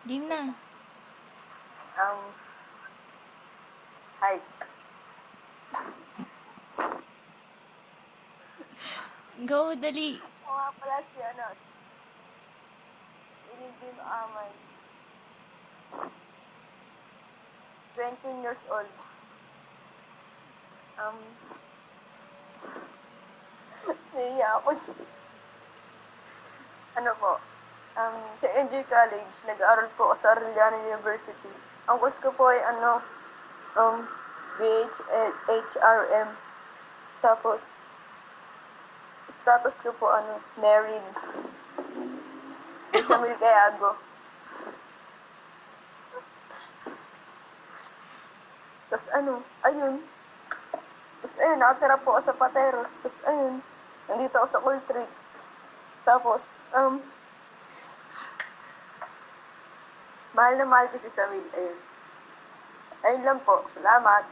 Game na. Um, Hi. Go, dali. Ako nga pala si Inigdim Amay. 20 years old. Um, Naiya ako. Ano po? Sa NJ College, nag-aaral po ako sa Arellano University. Ang course ko po ay BHRM. Tapos, status ko po married. Kay Samuel Cayago. Tapos ayun. Tapos ayun, nakatira po ako sa Pateros. Tapos ayun, nandito ako sa Cultrix. Tapos, mahal na mahal ko si Samuel. Ayun. Ayun lang po. Salamat.